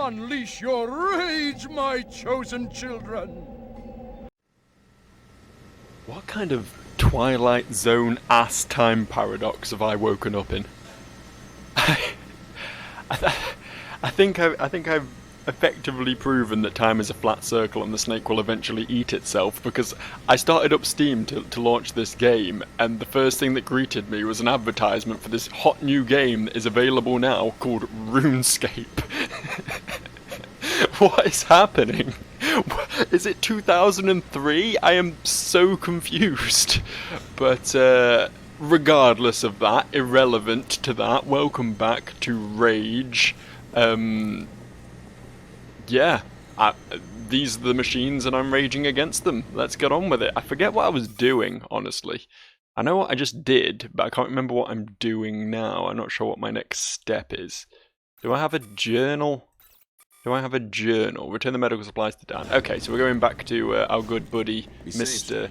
Unleash your rage, my chosen children! What kind of Twilight Zone ass time paradox have I woken up in? I think I've effectively proven that time is a flat circle and the snake will eventually eat itself, because I started up Steam to launch this game, and the first thing that greeted me was an advertisement for this hot new game that is available now called RuneScape. What is happening? Is it 2003? I am so confused. But regardless of that, irrelevant to that, welcome back to Rage. Yeah, these are the machines and I'm raging against them. Let's get on with it. I forget what I was doing, honestly. I know what I just did, but I can't remember what I'm doing now. I'm not sure what my next step is. Do I have a journal? Return the medical supplies to Dan. Okay, so we're going back to our good buddy, Mr.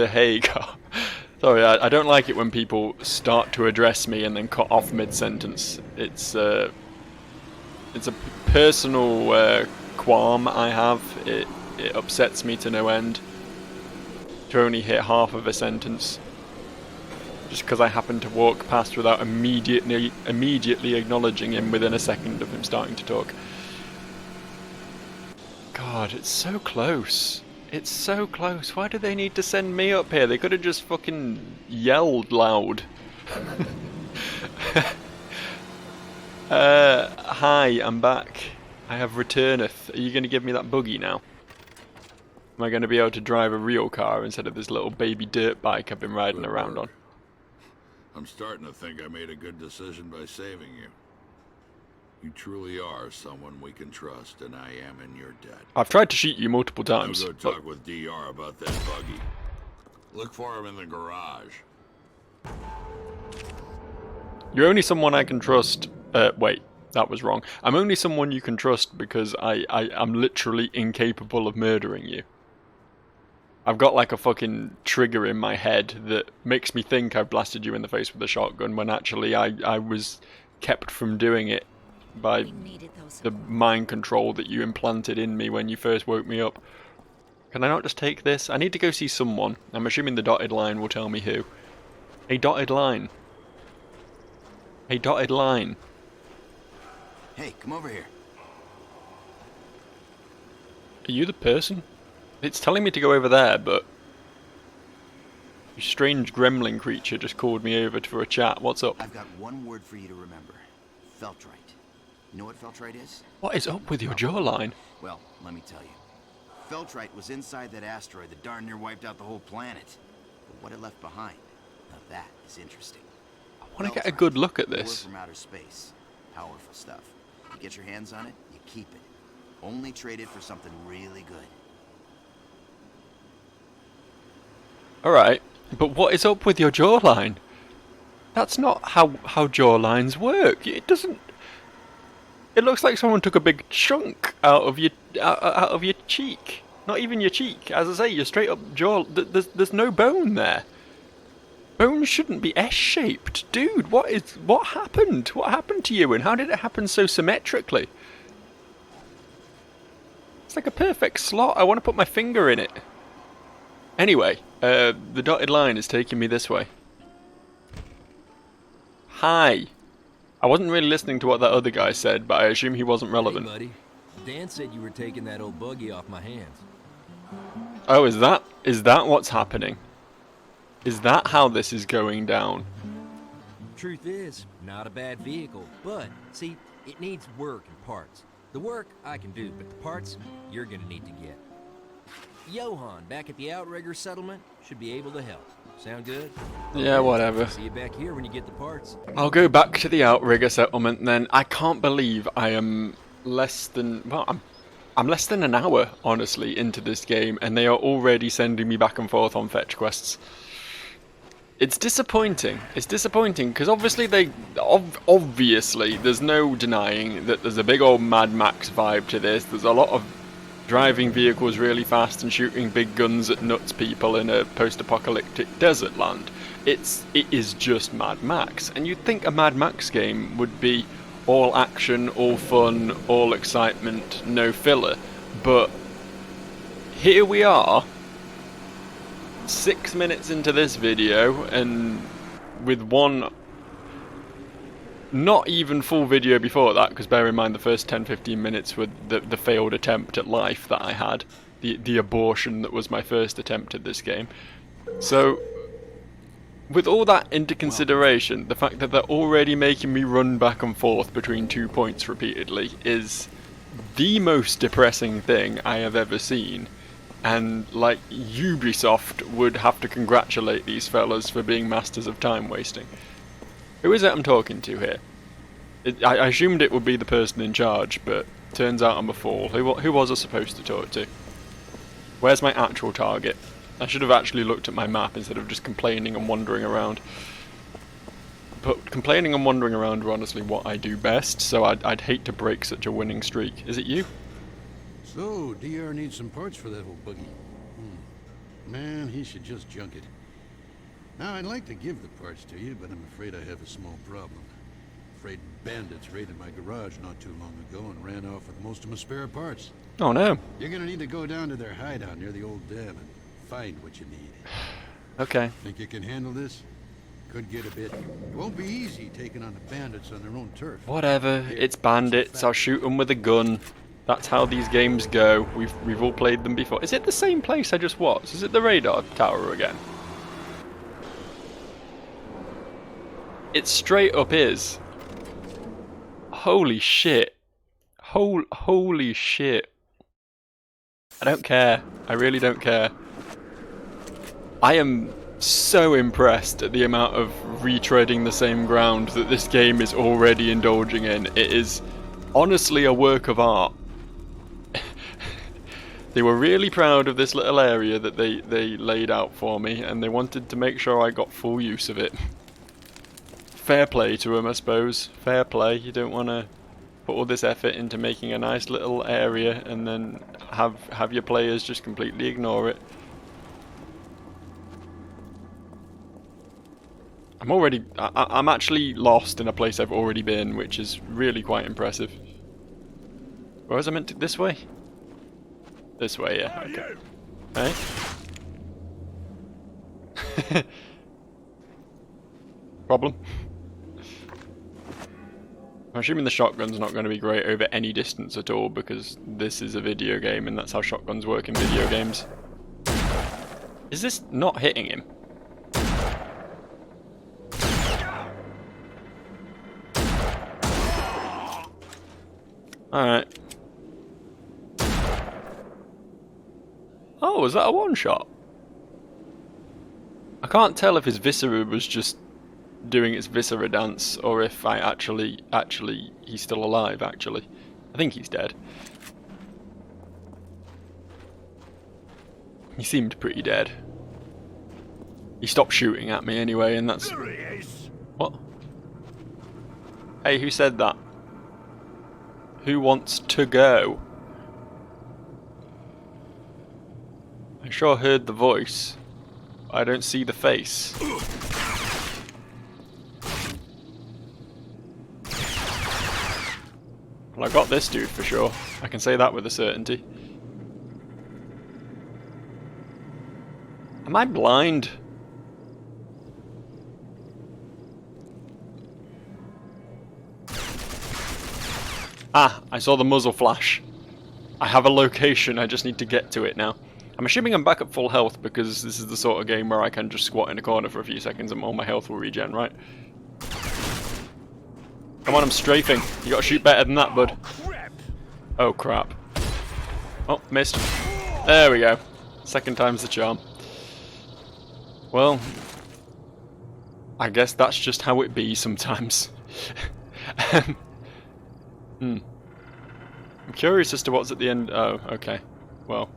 Hagar. Sorry, I don't like it when people start to address me and then cut off mid-sentence. It's a personal qualm I have. It upsets me to no end to only hit half of a sentence, just because I happen to walk past without immediately acknowledging him within a second of him starting to talk. God, it's so close. It's so close. Why do they need to send me up here? They could have just fucking yelled loud. Hi, I'm back. I have returneth. Are you going to give me that buggy now? Am I going to be able to drive a real car instead of this little baby dirt bike I've been riding around on? I'm starting to think I made a good decision by saving you. You truly are someone we can trust, and I am in your debt. I've tried to shoot you multiple times. I'll go talk with DR about that buggy. Look for him in the garage. You're only someone I can trust. Wait, that was wrong. I'm only someone you can trust because I'm literally incapable of murdering you. I've got like a fucking trigger in my head that makes me think I've blasted you in the face with a shotgun when actually I was kept from doing it by the mind control that you implanted in me when you first woke me up. Can I not just take this? I need to go see someone. I'm assuming the dotted line will tell me who. A dotted line. A dotted line. Hey, come over here. Are you the person? It's telling me to go over there, but a strange gremlin creature just called me over for a chat. What's up? I've got one word for you to remember. Feltrite. You know what Feltrite is? What is up with your jawline? Well, let me tell you. Feltrite was inside that asteroid that darn near wiped out the whole planet. But what it left behind, now that is interesting. I want to get a good look at Ore this. from outer space. Powerful stuff. You get your hands on it, you keep it. Only trade it for something really good. Alright, but what is up with your jawline? That's not how jawlines work. It doesn't... It looks like someone took a big chunk out of your cheek. Not even your cheek. As I say, your straight up jaw... There's no bone there. Bones shouldn't be S-shaped. Dude, what happened? What happened to you and how did it happen so symmetrically? It's like a perfect slot. I want to put my finger in it. Anyway, the dotted line is taking me this way. Hi. I wasn't really listening to what that other guy said, but I assume he wasn't relevant. Hey, buddy. Dan said you were taking that old buggy off my hands. Oh, is that what's happening? Is that how this is going down? Truth is, not a bad vehicle, but, see, it needs work and parts. The work I can do, but the parts you're gonna need to get. Johan, back at the Outrigger settlement, should be able to help. Sound good? Yeah, whatever. See you back here when you get the parts. I'll go back to the Outrigger settlement then. I can't believe I am less than... Well, I'm less than an hour, honestly, into this game, and they are already sending me back and forth on fetch quests. It's disappointing. It's disappointing, because obviously obviously, there's no denying that there's a big old Mad Max vibe to this. There's a lot of driving vehicles really fast and shooting big guns at nuts people in a post-apocalyptic desert land. It is just Mad Max, and you'd think a Mad Max game would be all action, all fun, all excitement, no filler. But here we are, 6 minutes into this video, and with one not even full video before that, because bear in mind the first 10-15 minutes were the failed attempt at life that I had, the abortion that was my first attempt at this game. So with all that into consideration, the fact that they're already making me run back and forth between 2 points repeatedly is the most depressing thing I have ever seen. And, like, Ubisoft would have to congratulate these fellas for being masters of time wasting. Who is it I'm talking to here? I assumed it would be the person in charge, but turns out I'm a fool. Who was I supposed to talk to? Where's my actual target? I should have actually looked at my map instead of just complaining and wandering around. But complaining and wandering around are honestly what I do best, so I'd hate to break such a winning streak. Is it you? So, DR needs some parts for that old buggy. Man, he should just junk it. Now, I'd like to give the parts to you, but I'm afraid I have a small problem. Afraid bandits raided my garage not too long ago and ran off with most of my spare parts. Oh no. You're gonna need to go down to their hideout near the old dam and find what you need. Okay. Think you can handle this? Could get a bit. It won't be easy taking on the bandits on their own turf. Whatever. It's bandits. I'll shoot them with a gun. That's how these games go. We've all played them before. Is it the same place I just was? Is it the radar tower again? It straight up is. Holy shit. Holy shit. I don't care. I really don't care. I am so impressed at the amount of retreading the same ground that this game is already indulging in. It is honestly a work of art. They were really proud of this little area that they laid out for me, and they wanted to make sure I got full use of it. Fair play to them, I suppose. Fair play. You don't want to put all this effort into making a nice little area and then have your players just completely ignore it. I'm actually lost in a place I've already been, which is really quite impressive. Where was I meant to? This way? This way, yeah. Okay. Hey? Problem? I'm assuming the shotgun's not going to be great over any distance at all, because this is a video game and that's how shotguns work in video games. Is this not hitting him? Alright. Oh, was that a one-shot? I can't tell if his viscera was just doing its viscera dance, or if I actually, he's still alive, actually. I think he's dead. He seemed pretty dead. He stopped shooting at me anyway, and that's... There he is. What? Hey, who said that? Who wants to go? I sure heard the voice. I don't see the face. Well, I got this dude for sure. I can say that with a certainty. Am I blind? Ah, I saw the muzzle flash. I have a location, I just need to get to it now. I'm assuming I'm back at full health because this is the sort of game where I can just squat in a corner for a few seconds and all my health will regen, right? Come on, I'm strafing. You gotta shoot better than that, bud. Oh, crap. Oh, missed. There we go. Second time's the charm. Well, I guess that's just how it be sometimes. I'm curious as to what's at the end. Oh, okay. Well,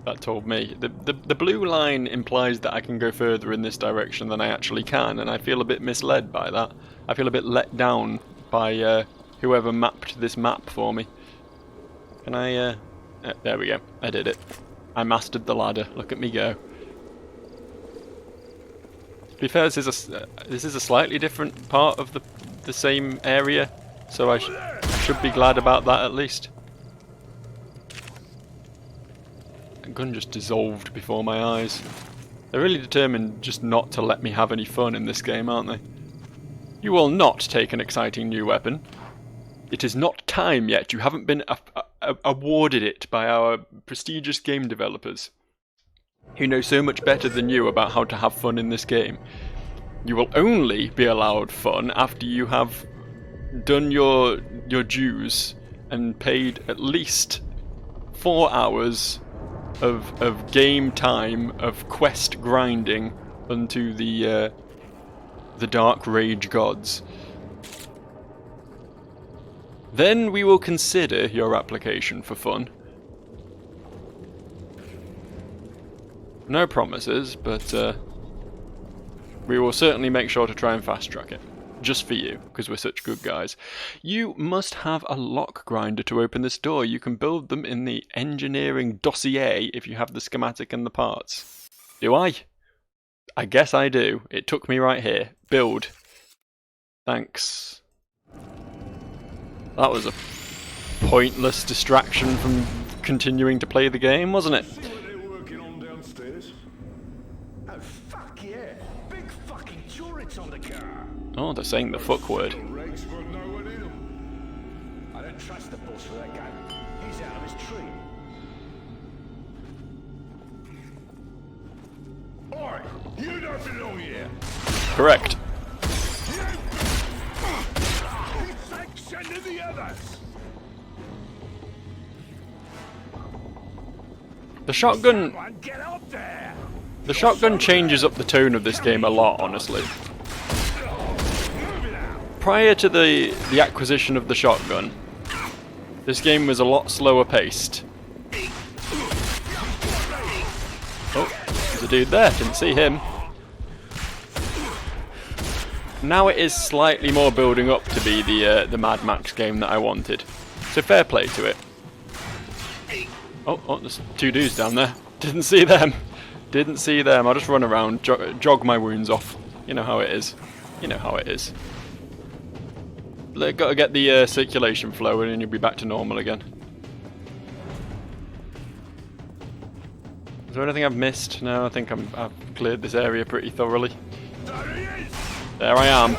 that told me. The blue line implies that I can go further in this direction than I actually can, and I feel a bit misled by that. I feel a bit let down by whoever mapped this map for me. Can I, there we go. I did it. I mastered the ladder. Look at me go. To be fair, this is a slightly different part of the same area. so I should be glad about that at least. That gun just dissolved before my eyes. They're really determined just not to let me have any fun in this game, aren't they? You will not take an exciting new weapon. It is not time yet. You haven't been awarded it by our prestigious game developers, who know so much better than you about how to have fun in this game. You will only be allowed fun after you have done your dues and paid at least 4 hours of game time of quest grinding unto the Dark Rage gods. Then we will consider your application for fun. No promises, but we will certainly make sure to try and fast track it. Just for you, because we're such good guys. You must have a lock grinder to open this door. You can build them in the engineering dossier if you have the schematic and the parts. Do I? I guess I do. It took me right here. Build. Thanks. That was a pointless distraction from continuing to play the game, wasn't it? See what they're working on downstairs? Oh, fuck yeah. Big fucking turrets on the car. Oh, they're saying the fuck word. Regs got no one in them. I don't trust the boss for that game. He's out of his tree. Oi, you don't belong here. Correct. Send to the others. The shotgun Someone get up there. The shotgun changes up the tone of this game a lot, honestly. Prior to the acquisition of the shotgun, this game was a lot slower paced. Oh, there's a dude there, didn't see him. Now it is slightly more building up to be the Mad Max game that I wanted. So fair play to it. Oh, there's 2 dudes down there. Didn't see them. Didn't see them. I'll just run around, jog my wounds off. You know how it is. You know how it is. Gotta get the circulation flowing and you'll be back to normal again. Is there anything I've missed? No, I think I've cleared this area pretty thoroughly. There I am.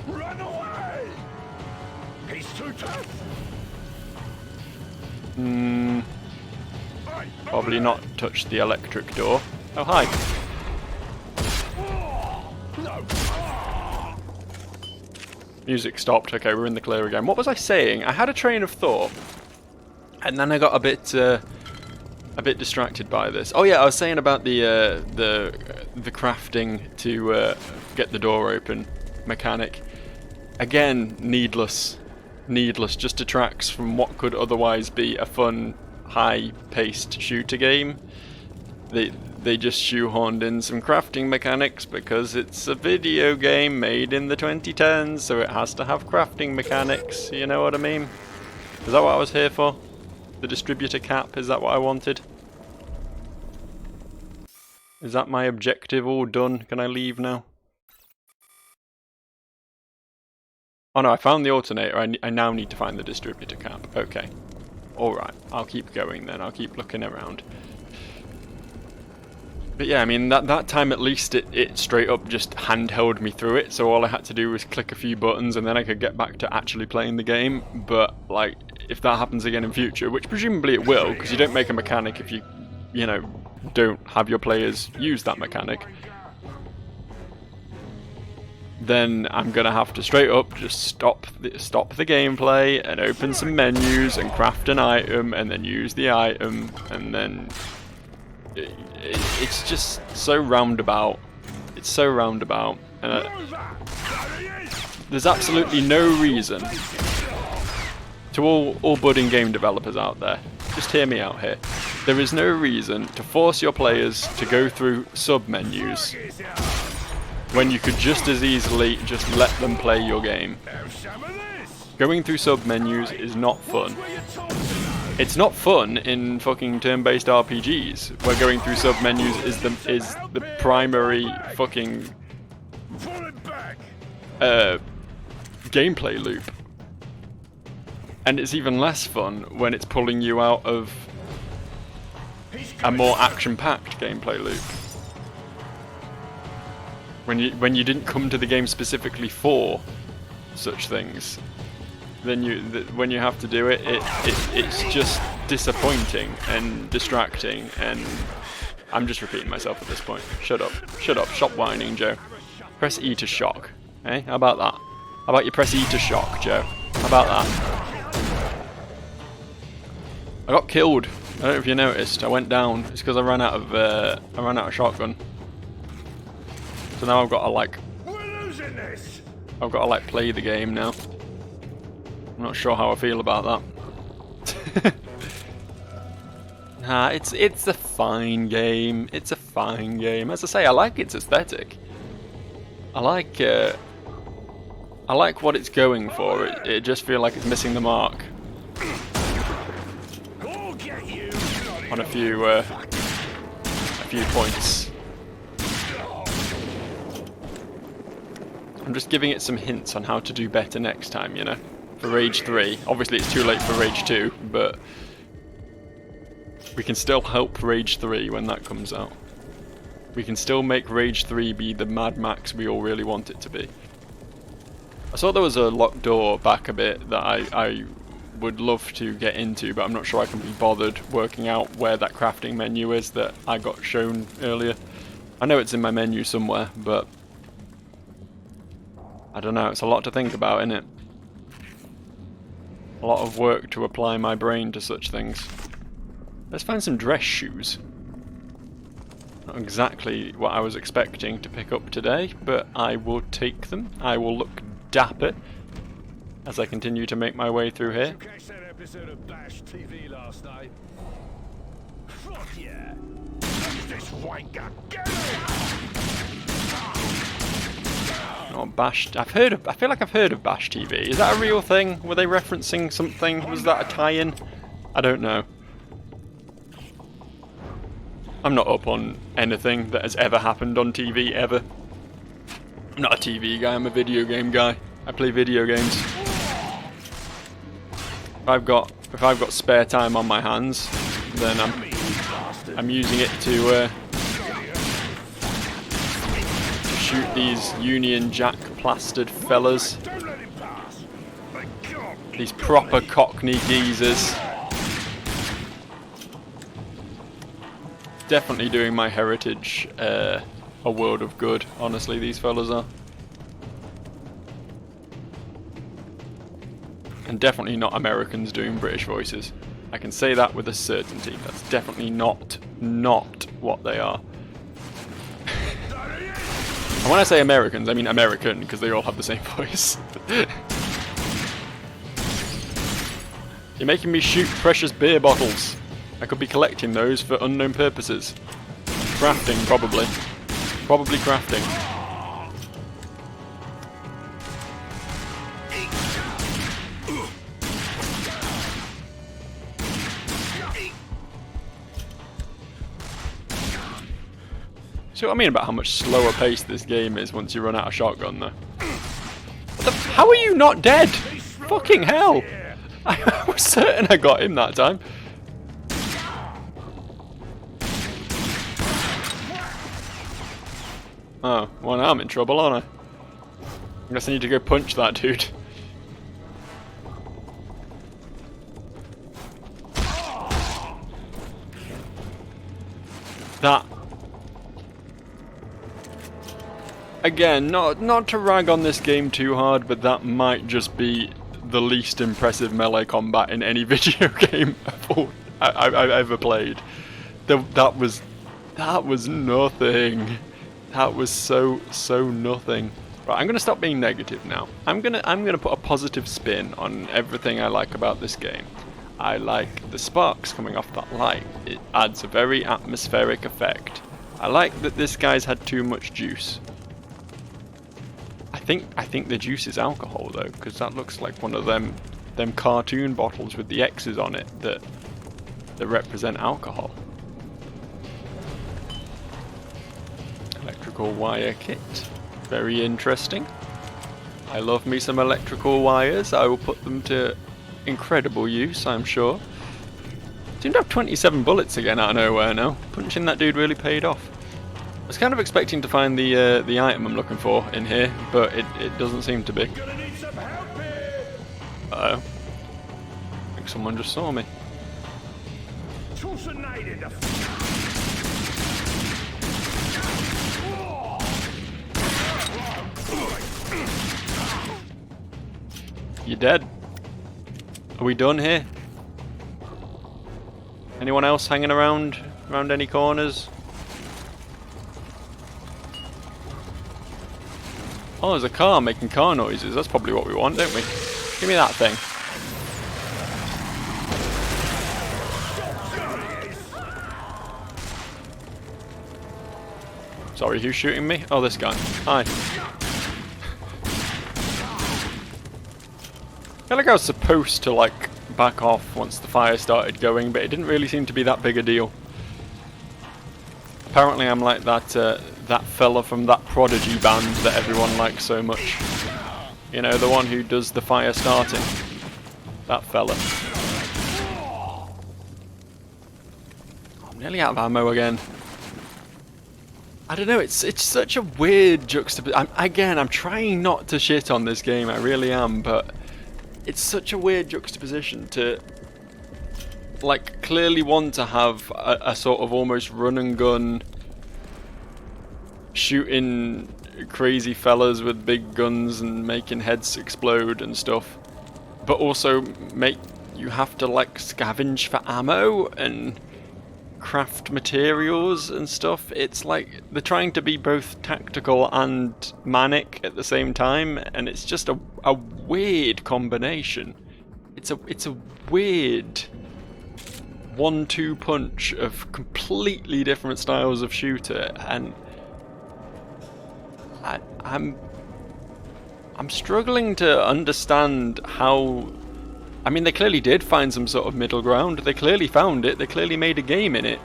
Run away! He's too tough. Probably not touch the electric door. Oh, hi. Music stopped. Okay, we're in the clear again. What was I saying? I had a train of thought, and then I got a bit distracted by this. Oh yeah, I was saying about the crafting to get the door open mechanic. Again, needless, just detracts from what could otherwise be a fun, high-paced shooter game. They just shoehorned in some crafting mechanics because it's a video game made in the 2010s, so it has to have crafting mechanics, you know what I mean? Is that what I was here for? The distributor cap, is that what I wanted? Is that my objective all done? Can I leave now? Oh no, I found the alternator. I now need to find the distributor cap. Okay. Alright, I'll keep going then. I'll keep looking around. But yeah, I mean, that time at least it straight up just handheld me through it, so all I had to do was click a few buttons and then I could get back to actually playing the game. But, like, if that happens again in future, which presumably it will, because you don't make a mechanic if you know, don't have your players use that mechanic, then I'm gonna have to straight up just stop the gameplay and open some menus and craft an item and then use the item, and then it's just so roundabout. It's so roundabout, and there's absolutely no reason to all budding game developers out there. Just hear me out here. There is no reason to force your players to go through sub-menus when you could just as easily just let them play your game. Going through sub-menus is not fun. It's not fun in fucking turn-based RPGs, where going through sub-menus is the primary fucking gameplay loop. And it's even less fun when it's pulling you out of a more action-packed gameplay loop. When you didn't come to the game specifically for such things, then when you have to do it, it's just disappointing and distracting, and I'm just repeating myself at this point. Shut up, stop whining, Joe. Press E to shock, eh? How about that? How about you press E to shock, Joe? How about that? I got killed. I don't know if you noticed. I went down. It's because I ran out of shotgun. So now I've got to like. We're losing this. I've got to like play the game now. I'm not sure how I feel about that. Nah, it's a fine game. It's a fine game. As I say, I like its aesthetic. I like what it's going for. It just feels like it's missing the mark Go get you. on a few points. I'm just giving it some hints on how to do better next time, you know. For Rage 3. Obviously it's too late for Rage 2, but we can still help Rage 3 when that comes out. We can still make Rage 3 be the Mad Max we all really want it to be. I saw there was a locked door back a bit that I would love to get into, but I'm not sure I can be bothered working out where that crafting menu is that I got shown earlier. I know it's in my menu somewhere, but I don't know, it's a lot to think about, isn't it? A lot of work to apply my brain to such things. Let's find some dress shoes. Not exactly what I was expecting to pick up today, but I will take them. I will look dapper as I continue to make my way through here. You catch that episode of Bash TV last night? Fuck yeah! Who's this wanker? Get him! Oh, Bash. I feel like I've heard of Bash TV. Is that a real thing? Were they referencing something? Was that a tie-in? I don't know. I'm not up on anything that has ever happened on TV ever. I'm not a TV guy, I'm a video game guy. I play video games. If I've got spare time on my hands, then I'm using it to shoot these Union Jack plastered fellas. Don't let him pass. My God. These proper Cockney geezers. Definitely doing my heritage a world of good, honestly, these fellas are. And definitely not Americans doing British voices. I can say that with a certainty. That's definitely not what they are. And when I say Americans, I mean American, because they all have the same voice. You're making me shoot precious beer bottles. I could be collecting those for unknown purposes. Crafting, probably. Probably crafting. See what I mean about how much slower paced this game is once you run out of shotgun, though? How are you not dead? Fucking hell! I was certain I got him that time. Oh, well now I'm in trouble, aren't I? I guess I need to go punch that dude. That... Again, not to rag on this game too hard, but that might just be the least impressive melee combat in any video game I've ever played. That was nothing. That was so nothing. Right, I'm gonna stop being negative now. I'm gonna put a positive spin on everything I like about this game. I like the sparks coming off that light. It adds a very atmospheric effect. I like that this guy's had too much juice. I think the juice is alcohol though, because that looks like one of them cartoon bottles with the X's on it that represent alcohol. Electrical wire kit. Very interesting. I love me some electrical wires. I will put them to incredible use, I'm sure. Seem to have 27 bullets again out of nowhere now. Punching that dude really paid off. I was kind of expecting to find the item I'm looking for in here, but it doesn't seem to be. Gonna need some help here. Uh-oh. I think someone just saw me. Toss a nade in the You dead? Are we done here? Anyone else hanging around any corners? Oh, there's a car making car noises. That's probably what we want, don't we? Give me that thing. Sorry, who's shooting me? Oh, this guy. Hi. I feel like I was supposed to, like, back off once the fire started going, but it didn't really seem to be that big a deal. Apparently I'm like that that fella from that Prodigy band that everyone likes so much. You know, the one who does the fire starting. That fella. I'm nearly out of ammo again. I don't know, it's such a weird juxtaposition. I'm trying not to shit on this game, I really am, but it's such a weird juxtaposition to, like, clearly want to have a sort of almost run and gun shooting crazy fellas with big guns and making heads explode and stuff, but also make you have to, like, scavenge for ammo and craft materials and stuff. It's like they're trying to be both tactical and manic at the same time, and it's just a weird combination. It's a weird 1-2 punch of completely different styles of shooter, and I'm struggling to understand how. I mean, they clearly did find some sort of middle ground. They clearly found it. They clearly made a game in it.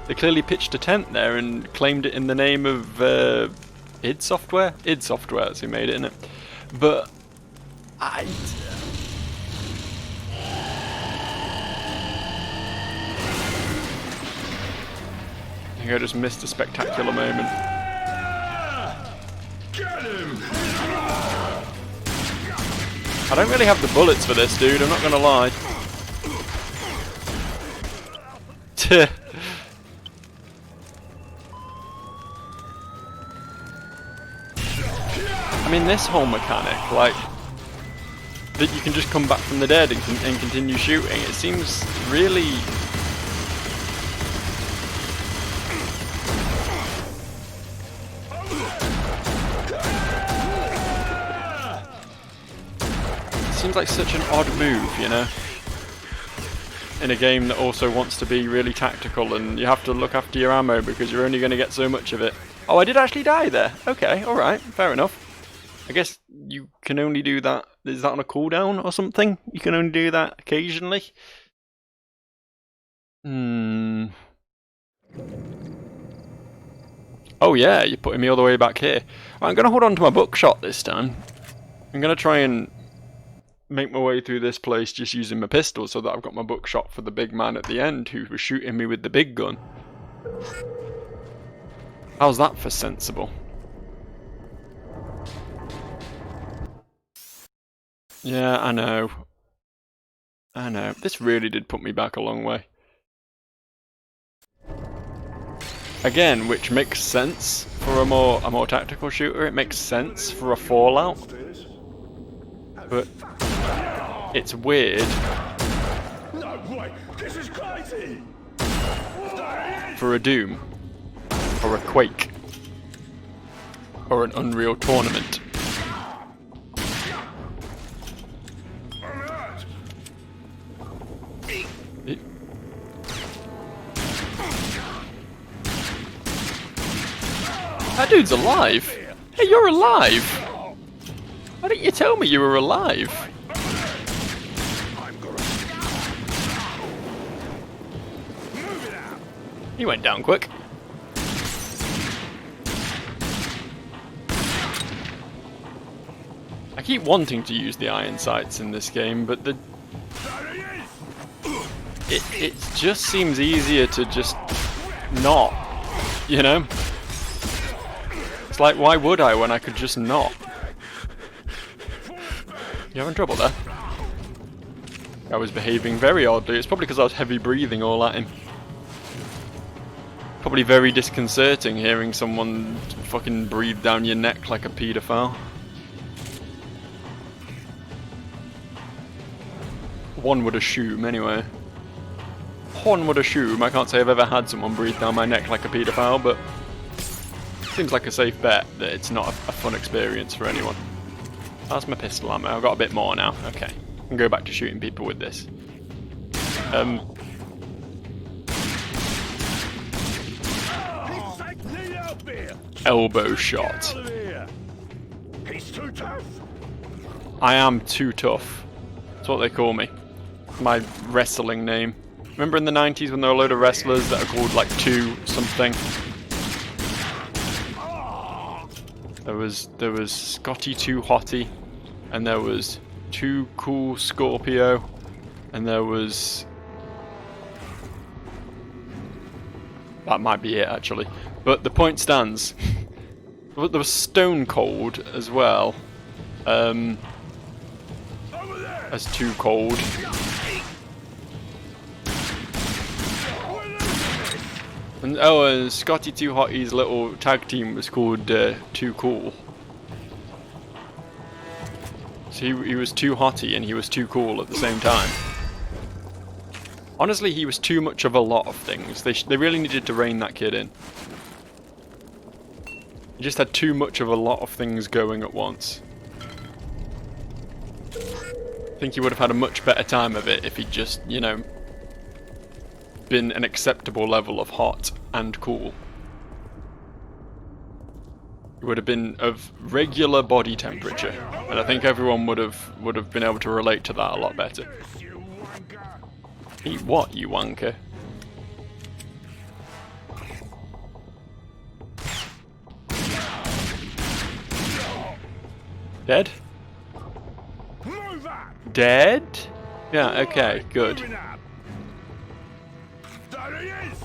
They clearly pitched a tent there and claimed it in the name of id Software. id Software, that's who made it, innit? But I think I just missed a spectacular moment. Get him! I don't really have the bullets for this, dude, I'm not gonna lie. I mean, this whole mechanic, like, that you can just come back from the dead and continue shooting, it seems really... Seems like such an odd move, you know, in a game that also wants to be really tactical, and you have to look after your ammo because you're only going to get so much of it. Oh, I did actually die there. Okay, alright, fair enough. I guess you can only do that. Is that on a cooldown or something? You can only do that occasionally? Oh yeah, you're putting me all the way back here. I'm going to hold on to my buckshot this time. I'm going to try and make my way through this place just using my pistol so that I've got my buckshot for the big man at the end who was shooting me with the big gun. How's that for sensible? Yeah, I know. I know. This really did put me back a long way. Again, which makes sense for a more tactical shooter. It makes sense for a Fallout. But it's weird. No way! This is crazy! For a Doom, or a Quake, or an Unreal Tournament. That dude's alive! Hey, you're alive! Why didn't you tell me you were alive? He went down quick. I keep wanting to use the iron sights in this game, but There he is! it just seems easier to just not, you know? It's like, why would I when I could just not? You having trouble there? I was behaving very oddly. It's probably because I was heavy breathing all at him. Probably very disconcerting hearing someone fucking breathe down your neck like a paedophile. One would assume, anyway. One would assume. I can't say I've ever had someone breathe down my neck like a paedophile, but seems like a safe bet that it's not a fun experience for anyone. That's my pistol ammo. I've got a bit more now. Okay. I can go back to shooting people with this. Need help here! Elbow shot. Out of here! He's too tough! I am too tough. That's what they call me. My wrestling name. Remember in the 90s when there were a load of wrestlers that are called like 2 something? There was Scotty 2 Hottie, and there was 2 Cool Scorpio, and there was... That might be it actually. But the point stands. There was Stone Cold as well. Over there! As Too Cold. And and Scotty 2 Hottie's little tag team was called Too Cool. So he was too hottie and he was too cool at the same time. Honestly, he was too much of a lot of things. They really needed to rein that kid in. He just had too much of a lot of things going at once. I think he would have had a much better time of it if he'd just, you know, been an acceptable level of hot and cool. He would have been of regular body temperature, and I think everyone would have been able to relate to that a lot better. You wanker! Eat what, you wanker? Dead? Move up! Dead? Yeah, okay, good. Moving up. There he is!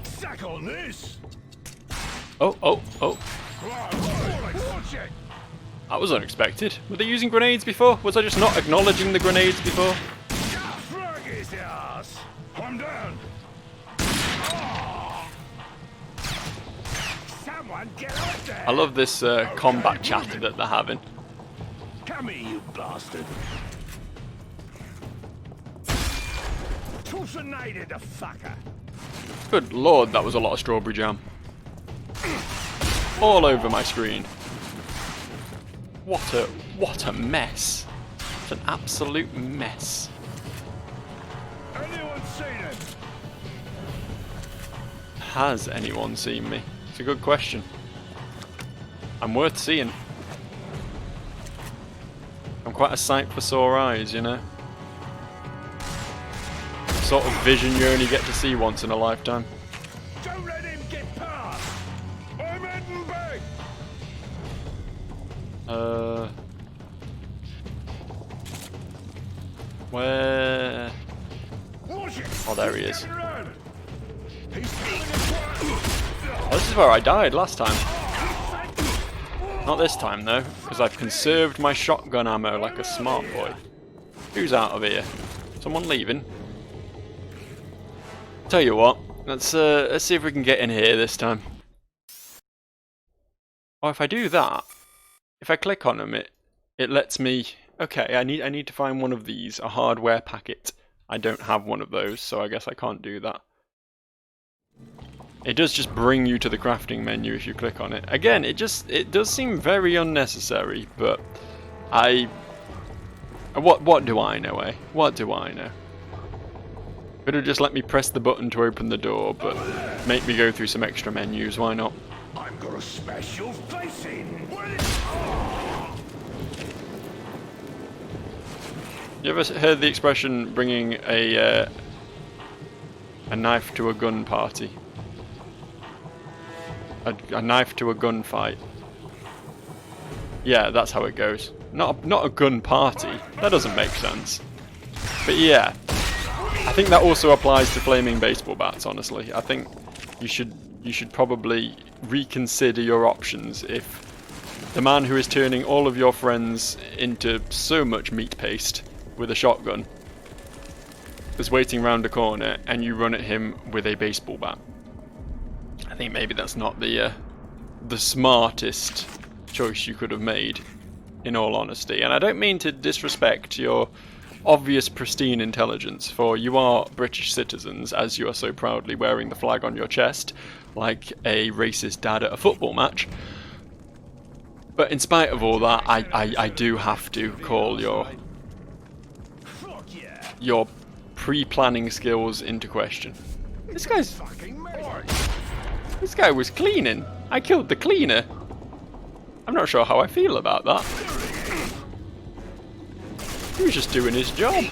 Sack on this! Oh, oh, oh. Watch it! That was unexpected. Were they using grenades before? Was I just not acknowledging the grenades before? Frog his ass! I'm down! Someone get out there! I love this combat chat that they're having. Come here, you bastard! Toussonated the fucker! Good lord, that was a lot of strawberry jam. All over my screen. What a mess. It's an absolute mess. Anyone seen him? Has anyone seen me? It's a good question. I'm worth seeing. I'm quite a sight for sore eyes, you know? Sort of vision you only get to see once in a lifetime. Don't let him get past! I'm heading back! Where? Watch it! Oh, there he is. Get around. He's coming in quiet. Oh, this is where I died last time. Not this time though, because I've conserved my shotgun ammo like a smart boy. Who's out of here? Someone leaving? Tell you what, let's see if we can get in here this time. Oh, if I do that, if I click on them, it lets me. Okay, I need to find one of these, a hardware packet. I don't have one of those, so I guess I can't do that. It does just bring you to the crafting menu if you click on it. Again, it does seem very unnecessary, but what do I know, eh? What do I know? Could have just let me press the button to open the door, but make me go through some extra menus, why not? I'm gonna smash your face in! You ever heard the expression bringing a knife to a gun party? A knife to a gunfight. Yeah, that's how it goes. Not a gun party. That doesn't make sense. But yeah, I think that also applies to flaming baseball bats, honestly. I think you should probably reconsider your options if the man who is turning all of your friends into so much meat paste with a shotgun is waiting round a corner and you run at him with a baseball bat. I think maybe that's not the smartest choice you could have made, in all honesty. And I don't mean to disrespect your obvious pristine intelligence, for you are British citizens, as you are so proudly wearing the flag on your chest, like a racist dad at a football match. But in spite of all that, I do have to call your pre-planning skills into question. This guy was cleaning. I killed the cleaner. I'm not sure how I feel about that. He was just doing his job.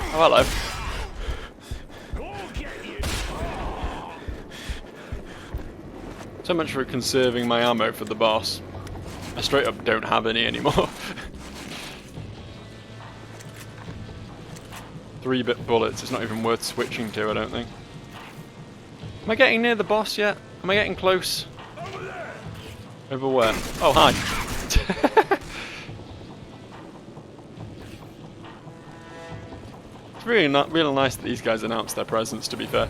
Oh, hello. So much for conserving my ammo for the boss. I straight up don't have any anymore. 3-bit bullets, it's not even worth switching to, I don't think. Am I getting near the boss yet? Am I getting close? Over where? Oh, hi. It's really nice that these guys announced their presence, to be fair.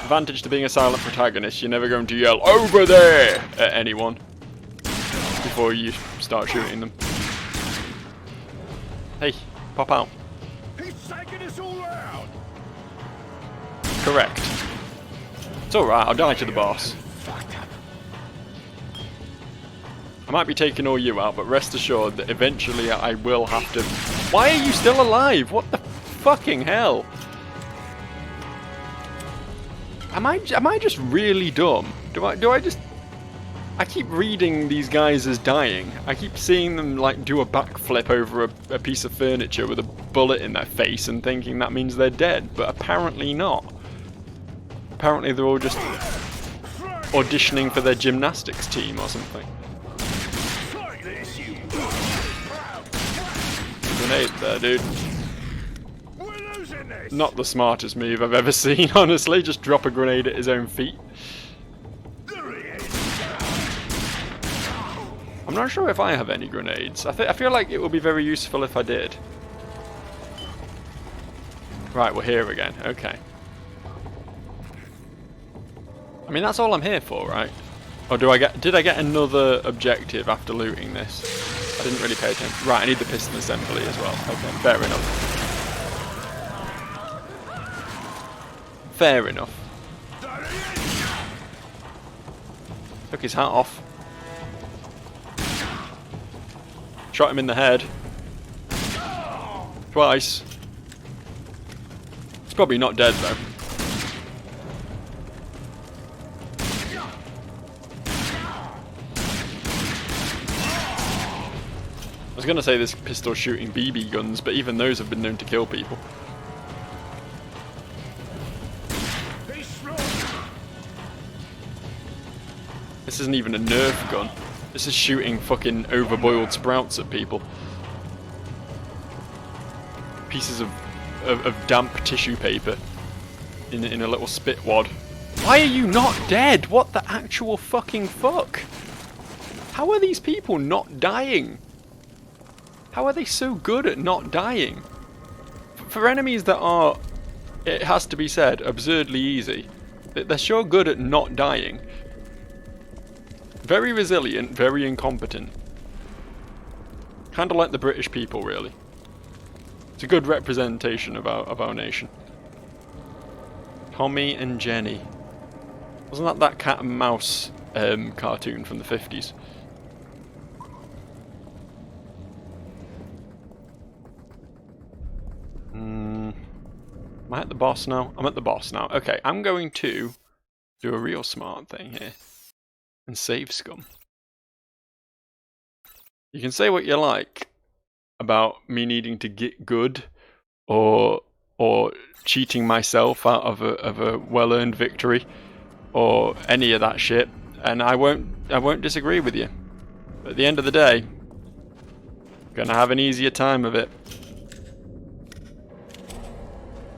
Advantage to being a silent protagonist, you're never going to yell "over there" at anyone before you start shooting them. Hey, pop out. He's taking us all out. Correct. It's alright, I'll die to the boss. I might be taking all you out, but rest assured that eventually I will have to... Why are you still alive? What the fucking hell? Am I just really dumb? Do I just... I keep reading these guys as dying. I keep seeing them like do a backflip over a piece of furniture with a bullet in their face and thinking that means they're dead, but apparently not. Apparently they're all just auditioning for their gymnastics team or something. Grenade there, dude. Not the smartest move I've ever seen, honestly. Just drop a grenade at his own feet. I'm not sure if I have any grenades. I feel like it would be very useful if I did. Right, we're here again. Okay. I mean, that's all I'm here for, right? Or did I get another objective after looting this? I didn't really pay attention. Right, I need the piston assembly as well. Okay, fair enough. Fair enough. Took his hat off. Shot him in the head. Twice. He's probably not dead though. I was going to say this pistol shooting BB guns, but even those have been known to kill people. This isn't even a Nerf gun. This is shooting fucking overboiled sprouts at people. Pieces of damp tissue paper in a little spit wad. Why are you not dead? What the actual fucking fuck? How are these people not dying? How are they so good at not dying? For enemies that are, it has to be said, absurdly easy, they're sure good at not dying. Very resilient, very incompetent. Kind of like the British people, really. It's a good representation of our nation. Tommy and Jenny. Wasn't that cat and mouse cartoon from the 50s? Am I at the boss now? I'm at the boss now. Okay, I'm going to do a real smart thing here. And save scum. You can say what you like about me needing to get good or or cheating myself out of a well-earned victory, or any of that shit, and I won't disagree with you. But at the end of the day, gonna have an easier time of it.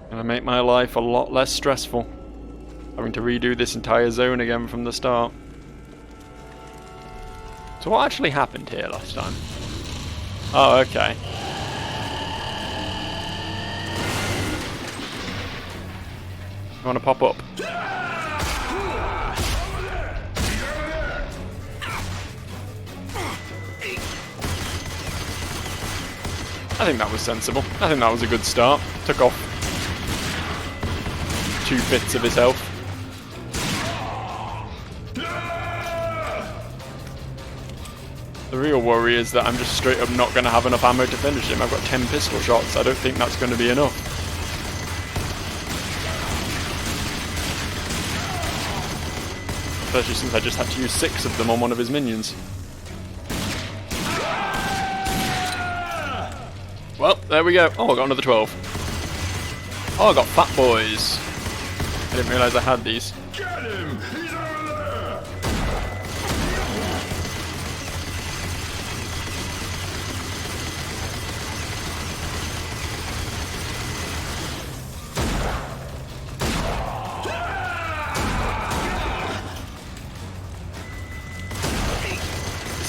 Gonna make my life a lot less stressful, having to redo this entire zone again from the start. So what actually happened here last time? Oh, okay. You wanna pop up? I think that was sensible. I think that was a good start. Took off 2 bits of his health. The real worry is that I'm just straight up not going to have enough ammo to finish him. I've got 10 pistol shots. I don't think that's going to be enough. Especially since I just had to use 6 of them on one of his minions. Well, there we go. Oh, I got another 12. Oh, I got Fat Boys. I didn't realise I had these. Get him! He's over there!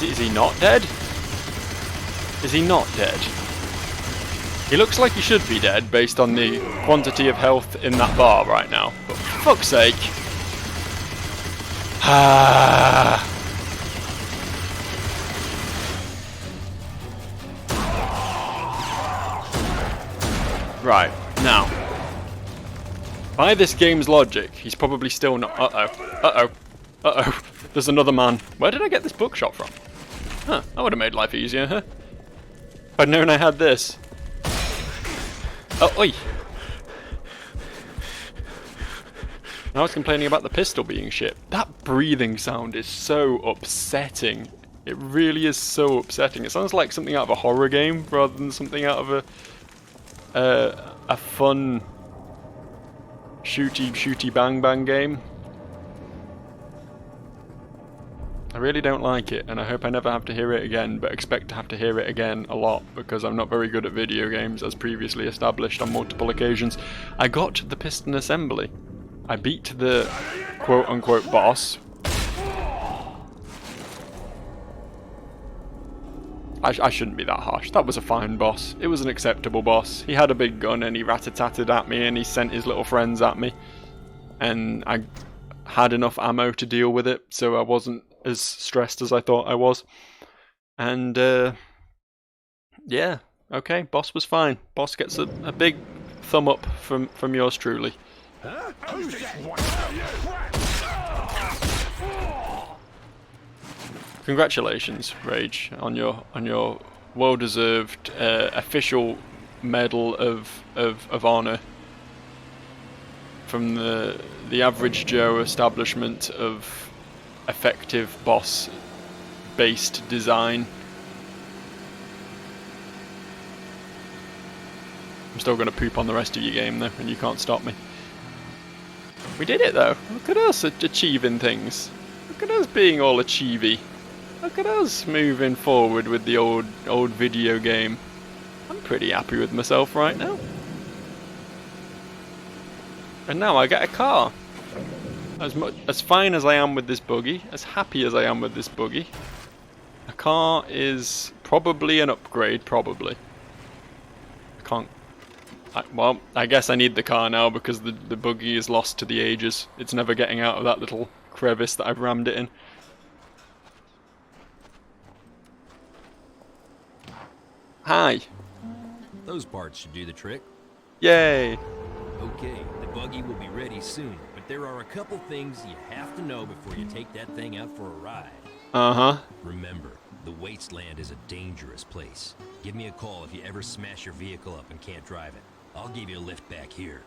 Is he not dead? Is he not dead? He looks like he should be dead based on the quantity of health in that bar right now. But for fuck's sake. Right, now. By this game's logic, he's probably still not... Uh-oh. There's another man. Where did I get this bookshop from? Huh, that would have made life easier, huh? If I'd known I had this. Oh, oi! Now I was complaining about the pistol being shit. That breathing sound is so upsetting. It really is so upsetting. It sounds like something out of a horror game rather than something out of a fun shooty bang bang game. I really don't like it, and I hope I never have to hear it again, but expect to have to hear it again a lot, because I'm not very good at video games, as previously established on multiple occasions. I got the piston assembly. I beat the quote-unquote boss. I shouldn't be that harsh. That was a fine boss. It was an acceptable boss. He had a big gun, and he rat-a-tatted at me, and he sent his little friends at me. And I had enough ammo to deal with it, so I wasn't as stressed as I thought I was. And yeah, okay, boss was fine. Boss gets a big thumb up from yours truly. Huh? Who's this one? Congratulations, Rage, on your well-deserved official medal of honor from the average Joe establishment of effective boss-based design. I'm still going to poop on the rest of your game though, and you can't stop me. We did it though. Look at us achieving things. Look at us being all achievey. Look at us moving forward with the old video game. I'm pretty happy with myself right now. And now I get a car. As fine as I am with this buggy, as happy as I am with this buggy, a car is probably an upgrade, probably. Well, I guess I need the car now because the buggy is lost to the ages. It's never getting out of that little crevice that I've rammed it in. Hi. Those parts should do the trick. Yay. Okay, the buggy will be ready soon, but there are a couple things you have to know before you take that thing out for a ride. Uh-huh. Remember, the wasteland is a dangerous place. Give me a call if you ever smash your vehicle up and can't drive it. I'll give you a lift back here.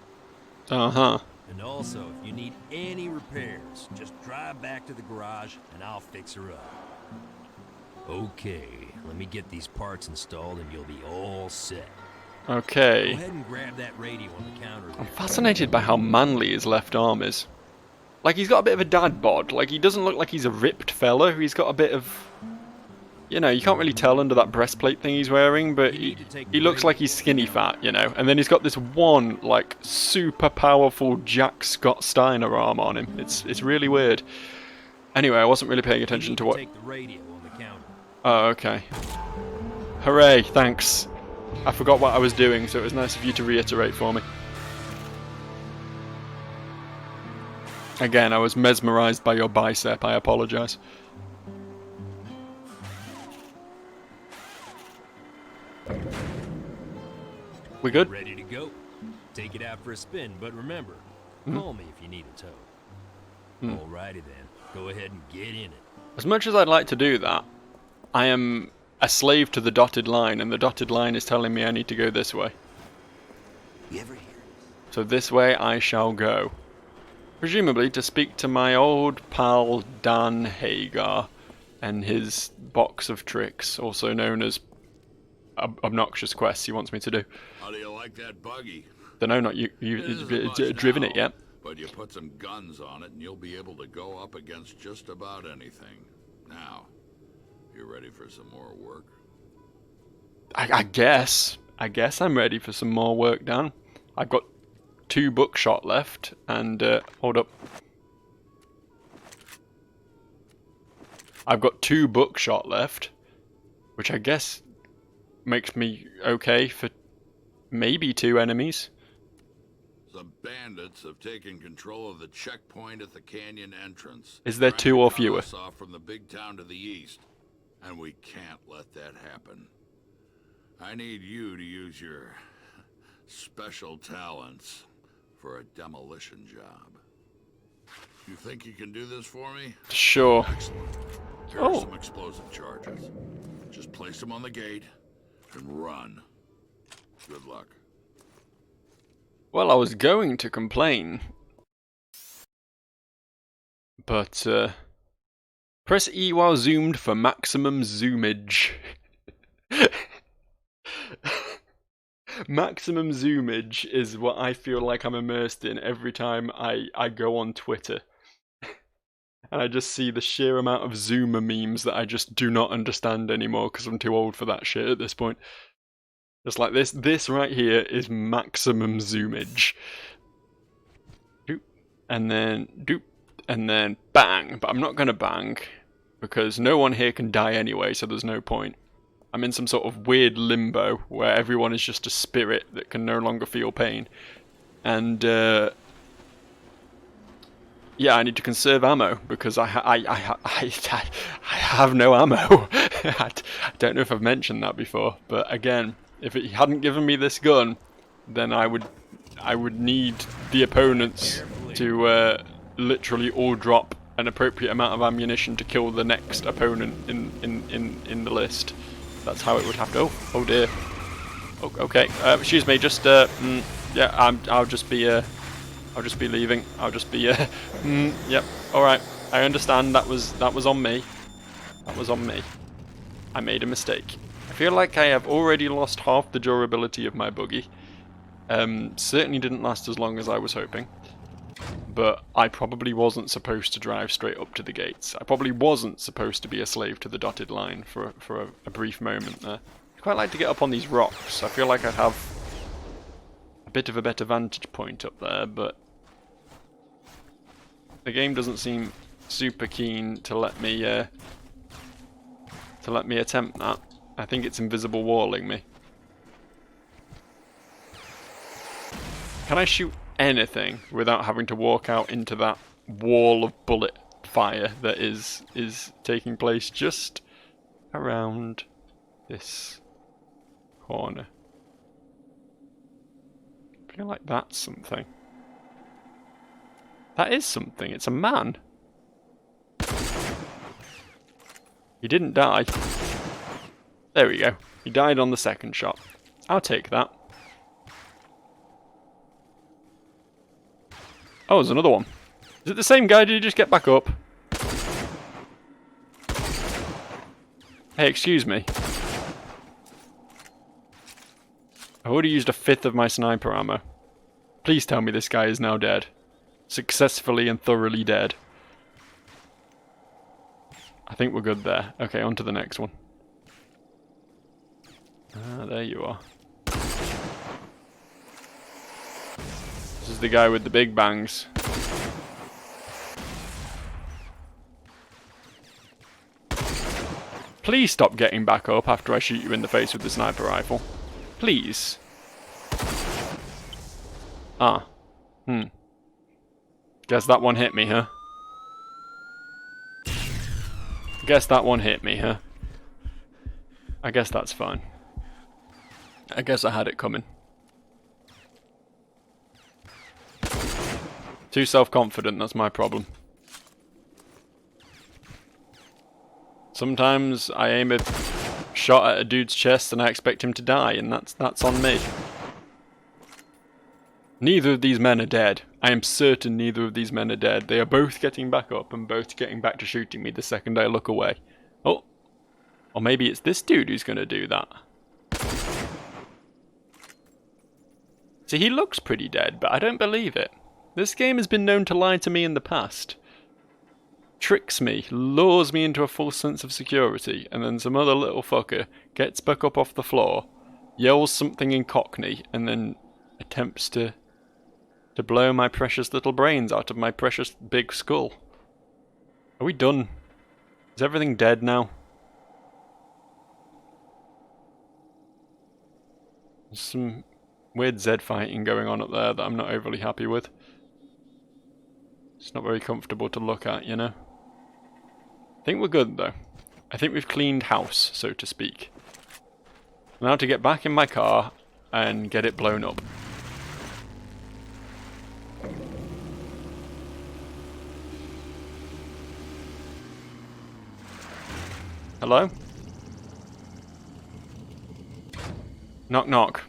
Uh-huh. And also, if you need any repairs, just drive back to the garage and I'll fix her up. Okay, let me get these parts installed and you'll be all set. Go Okay. ahead and grab that radio on the counter I'm there. fascinated by how manly his left arm is. Like, he's got a bit of a dad bod. Like, he doesn't look like he's a ripped fella. He's got a bit of... You know, you can't really tell under that breastplate thing he's wearing, but he looks like he's skinny fat, you know. And then he's got this one, like, super powerful Jack Scott Steiner arm on him. It's really weird. Anyway, I wasn't really paying attention to what... Take the radio on the counter. Oh, okay. Hooray, thanks. I forgot what I was doing, so it was nice of you to reiterate for me. Again, I was mesmerized by your bicep, I apologize. We good? Ready to go. Take it out for a spin, but remember, call me if you need a tow. Alrighty then. Go ahead and get in it. As much as I'd like to do that, I am a slave to the dotted line, and the dotted line is telling me I need to go this way. You ever hear? So this way I shall go. Presumably to speak to my old pal Dan Hagar and his box of tricks, also known as obnoxious quests he wants me to do. How do you like that buggy? Dunno, not you. It isn't You've much driven now, it yet? But you put some guns on it and you'll be able to go up against just about anything. Now, you ready for some more work? I guess. I guess I'm ready for some more work, Dan. I've got 2 buckshot left, and hold up. I've got 2 buckshot left, which I guess makes me okay for maybe 2 enemies. Some bandits have taken control of the checkpoint at the canyon entrance. Is there Trying 2 to or cut fewer? us off from the big town to the east, and we can't let that happen. I need you to use your special talents for a demolition job. You think you can do this for me? Sure. Excellent. Here Oh. are some explosive charges. Just place them on the gate and run. Good luck. Well, I was going to complain, but press E while zoomed for maximum zoomage. Maximum zoomage is what I feel like I'm immersed in every time I go on Twitter. And I just see the sheer amount of Zoomer memes that I just do not understand anymore because I'm too old for that shit at this point. Just like this right here is maximum zoomage. Doop, and then doop, and then bang. But I'm not gonna bang because no one here can die anyway, so there's no point. I'm in some sort of weird limbo where everyone is just a spirit that can no longer feel pain. And yeah, I need to conserve ammo because I have no ammo. I don't know if I've mentioned that before, but again, if it hadn't given me this gun, then I would need the opponents to literally all drop an appropriate amount of ammunition to kill the next opponent in the list. That's how it would have to. Oh dear. Oh, okay. Excuse me. Just yeah. I'll just be leaving. I'll just be yep. All right. I understand. That was on me. That was on me. I made a mistake. I feel like I have already lost half the durability of my buggy. Certainly didn't last as long as I was hoping. But I probably wasn't supposed to drive straight up to the gates. I probably wasn't supposed to be a slave to the dotted line for a brief moment there. I'd quite like to get up on these rocks. I feel like I'd have a bit of a better vantage point up there, but the game doesn't seem super keen to let me attempt that. I think it's invisible walling me. Can I shoot anything without having to walk out into that wall of bullet fire that is taking place just around this corner? I feel like that's something. That is something. It's a man. He didn't die. There we go. He died on the second shot. I'll take that. Oh, there's another one. Is it the same guy? Did he just get back up? Hey, excuse me. I've already used a fifth of my sniper ammo. Please tell me this guy is now dead. Successfully and thoroughly dead. I think we're good there. Okay, on to the next one. Ah, there you are. This is the guy with the big bangs. Please stop getting back up after I shoot you in the face with the sniper rifle. Please. Ah. Guess that one hit me, huh? Guess that one hit me, huh? I guess that's fine. I guess I had it coming. Too self-confident, that's my problem. Sometimes I aim a shot at a dude's chest and I expect him to die, and that's on me. Neither of these men are dead. I am certain neither of these men are dead. They are both getting back up and both getting back to shooting me the second I look away. Oh. Or maybe it's this dude who's going to do that. See, he looks pretty dead, but I don't believe it. This game has been known to lie to me in the past. Tricks me, lures me into a false sense of security, and then some other little fucker gets back up off the floor, yells something in Cockney, and then attempts to blow my precious little brains out of my precious big skull. Are we done? Is everything dead now? There's some weird Z fighting going on up there that I'm not overly happy with. It's not very comfortable to look at, you know? I think we're good though. I think we've cleaned house, so to speak. Now to get back in my car and get it blown up. Hello? Knock knock.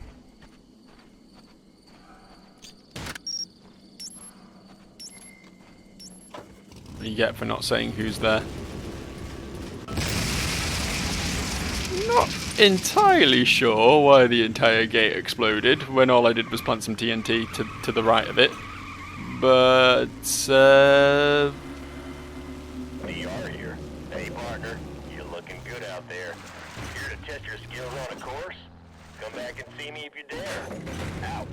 What do you get for not saying who's there? Not entirely sure why the entire gate exploded when all I did was plant some TNT to the right of it. But, VR here. Hey, partner. You're looking good out there. Here to test your skills on a course? Come back and see me if you dare. Out.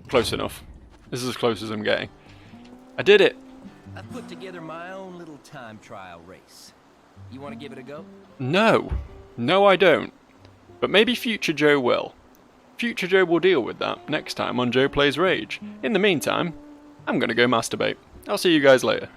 close enough. This is as close as I'm getting. I did it! I put together my own little time trial race. You want to give it a go? No. No, I don't. But maybe Future Joe will. Future Joe will deal with that next time on Joe Plays Rage. In the meantime, I'm gonna go masturbate. I'll see you guys later.